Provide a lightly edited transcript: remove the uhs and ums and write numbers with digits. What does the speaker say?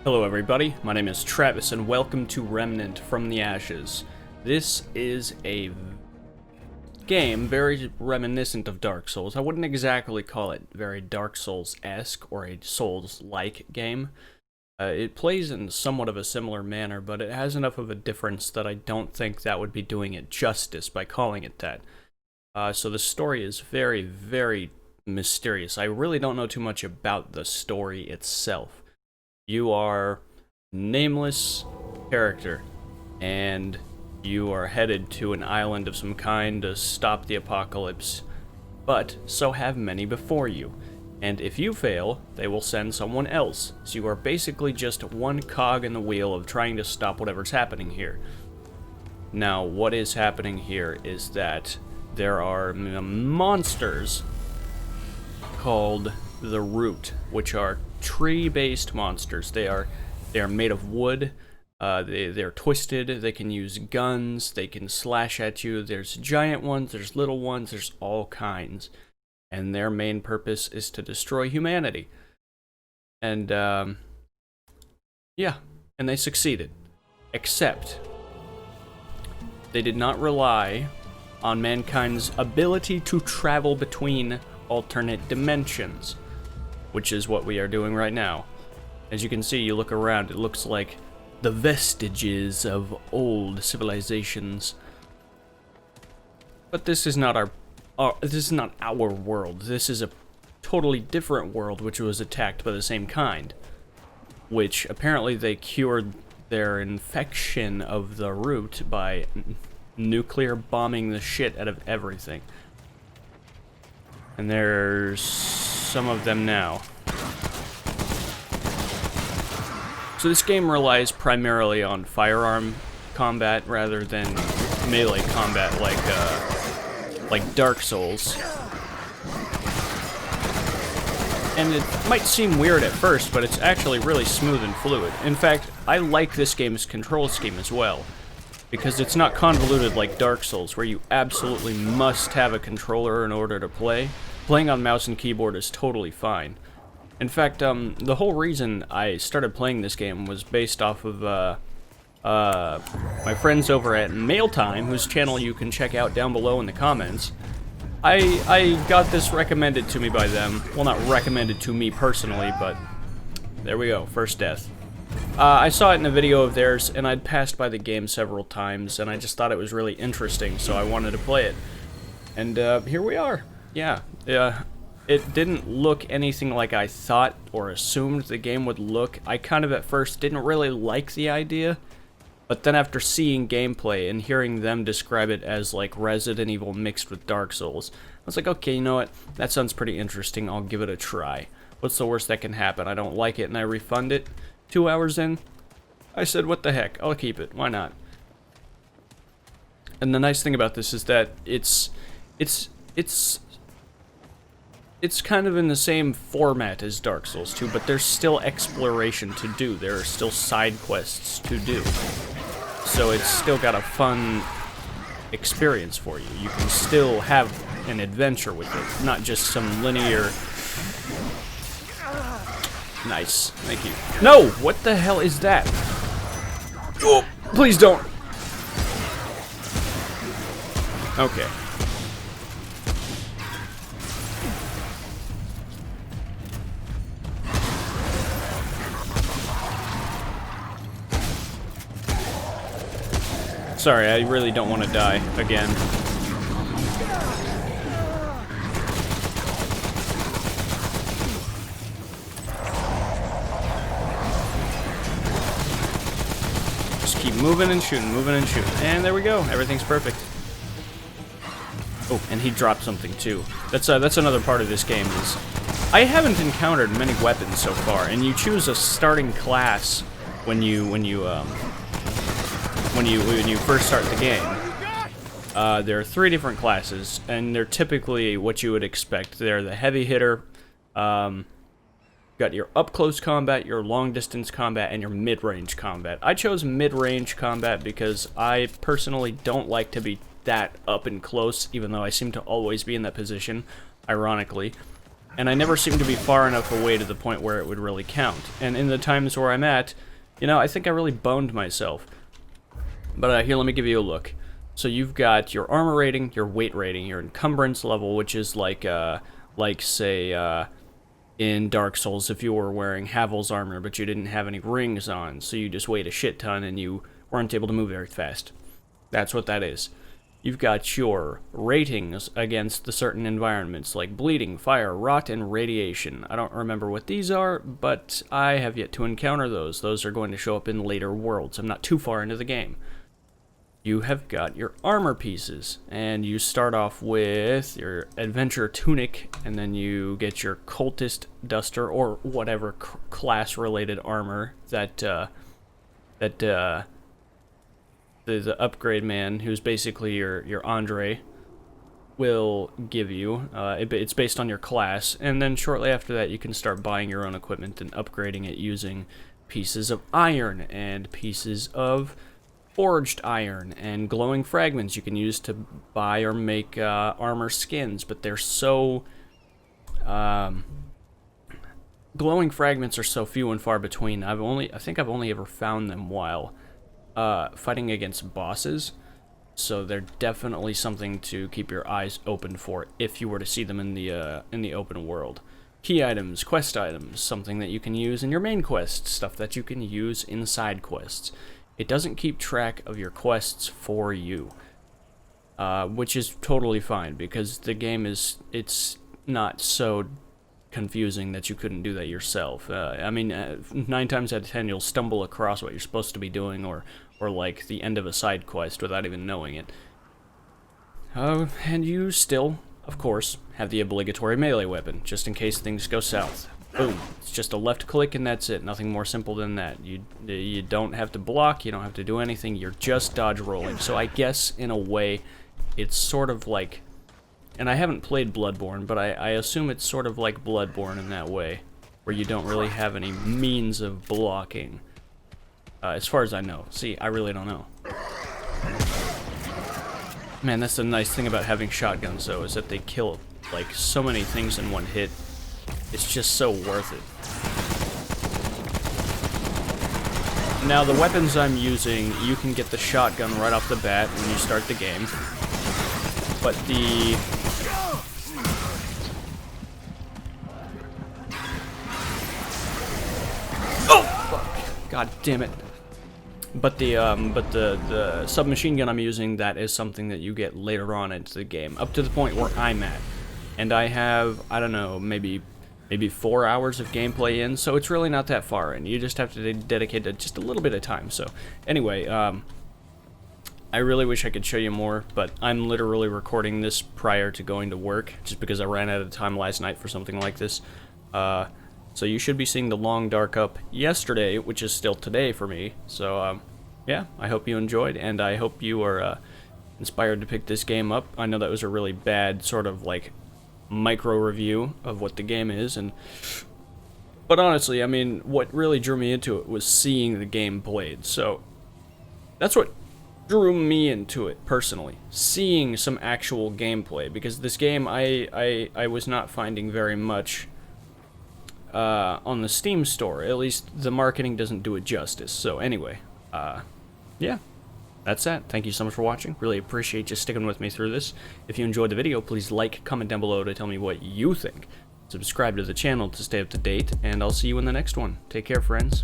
Hello everybody, my name is Travis and welcome to Remnant from the Ashes. This is a game very reminiscent of Dark Souls. I wouldn't exactly call it very Dark Souls-esque or a Souls-like game. It plays in somewhat of a similar manner, but it has enough of a difference that I don't think that would be doing it justice by calling it that. So the story is very, very mysterious. I really don't know too much about the story itself. You are a nameless character, and you are headed to an island of some kind to stop the apocalypse, but so have many before you. And if you fail, they will send someone else. So you are basically just one cog in the wheel of trying to stop whatever's happening here. Now, what is happening here is that there are monsters called the Root, which are tree-based monsters. They are made of wood. They're twisted. They can use guns. They can slash at you. There's giant ones. There's little ones. There's all kinds. And their main purpose is to destroy humanity. And, yeah. And they succeeded. Except, they did not rely on mankind's ability to travel between alternate dimensions, which is what we are doing right now. As you can see, you look around, it looks like the vestiges of old civilizations. But this is not our world. This is a totally different world which was attacked by the same kind, which apparently they cured their infection of the Root by nuclear bombing the shit out of everything. And there's some of them now. So this game relies primarily on firearm combat rather than melee combat like Dark Souls. And it might seem weird at first, but it's actually really smooth and fluid. In fact, I like this game's control scheme as well, because it's not convoluted like Dark Souls, where you absolutely must have a controller in order to play. Playing on mouse and keyboard is totally fine. In fact, the whole reason I started playing this game was based off of my friends over at Mayle Time, whose channel you can check out down below in the comments. I got this recommended to me by them. Well, not recommended to me personally, but there we go, first death. I saw it in a video of theirs, and I'd passed by the game several times, and I just thought it was really interesting, so I wanted to play it. And here we are. Yeah, it didn't look anything like I thought or assumed the game would look. I kind of at first didn't really like the idea, but then after seeing gameplay and hearing them describe it as like Resident Evil mixed with Dark Souls, I was like, okay, you know what, that sounds pretty interesting, I'll give it a try. What's the worst that can happen? I don't like it and I refund it. 2 hours in, I said, what the heck, I'll keep it, why not? And the nice thing about this is that it's kind of in the same format as Dark Souls 2, but there's still exploration to do. There are still side quests to do. So it's still got a fun experience for you. You can still have an adventure with it, not just some linear... Nice. Thank you. No! What the hell is that? Oh, please don't! Okay. Sorry, I really don't want to die again. Just keep moving and shooting, and there we go. Everything's perfect. Oh, and he dropped something too. That's another part of this game is I haven't encountered many weapons so far, and you choose a starting class when you first start the game. There are 3 different classes, and they're typically what you would expect. They're the heavy hitter, got your up-close combat, your long-distance combat, and your mid-range combat. I chose mid-range combat because I personally don't like to be that up and close, even though I seem to always be in that position, ironically. and I never seem to be far enough away to the point where it would really count. And in the times where I'm at, you know, I think I really boned myself. But here, let me give you a look. So you've got your armor rating, your weight rating, your encumbrance level, which is like say, in Dark Souls, if you were wearing Havel's armor, but you didn't have any rings on, so you just weighed a shit ton and you weren't able to move very fast. That's what that is. You've got your ratings against the certain environments, like bleeding, fire, rot, and radiation. I don't remember what these are, but I have yet to encounter those. Those are going to show up in later worlds. I'm not too far into the game. You have got your armor pieces, and you start off with your adventure tunic, and then you get your cultist duster, or whatever class-related armor that the upgrade man, who's basically your Andre, will give you. It's based on your class, and then shortly after that you can start buying your own equipment and upgrading it using pieces of iron and pieces of forged iron and glowing fragments you can use to buy or make armor skins, but they're so... glowing fragments are so few and far between. I think I've only ever found them while fighting against bosses, so they're definitely something to keep your eyes open for if you were to see them in the open world. Key items, quest items, something that you can use in your main quest, stuff that you can use in side quests. It doesn't keep track of your quests for you, which is totally fine, because the game it's not so confusing that you couldn't do that yourself. I mean, 9 times out of 10 you'll stumble across what you're supposed to be doing, or like the end of a side quest without even knowing it. And you still, of course, have the obligatory melee weapon, just in case things go south. Boom. It's just a left click and that's it. Nothing more simple than that. You don't have to block, you don't have to do anything, you're just dodge rolling. So I guess, in a way, it's sort of like... And I haven't played Bloodborne, but I assume it's sort of like Bloodborne in that way, where you don't really have any means of blocking. As far as I know. See, I really don't know. Man, that's the nice thing about having shotguns, though, is that they kill, like, so many things in one hit. It's just so worth it. Now, the weapons I'm using, you can get the shotgun right off the bat when you start the game. But the... Oh! Fuck. God damn it. But the submachine gun I'm using, that is something that you get later on into the game, up to the point where I'm at. And I have, I don't know, maybe 4 hours of gameplay in, so it's really not that far in. You just have to dedicate just a little bit of time. So anyway, I really wish I could show you more, but I'm literally recording this prior to going to work, just because I ran out of time last night for something like this. So you should be seeing the long dark up yesterday, which is still today for me. So yeah, I hope you enjoyed, and I hope you are inspired to pick this game up. I know that was a really bad sort of like micro review of what the game is, but honestly, I mean, what really drew me into it was seeing the game played. So that's what drew me into it personally, seeing some actual gameplay, because this game I was not finding very much on the Steam store. At least the marketing doesn't do it justice. So anyway, yeah, that's that. Thank you so much for watching. Really appreciate you sticking with me through this. If you enjoyed the video, please like, comment down below to tell me what you think. Subscribe to the channel to stay up to date, and I'll see you in the next one. Take care, friends.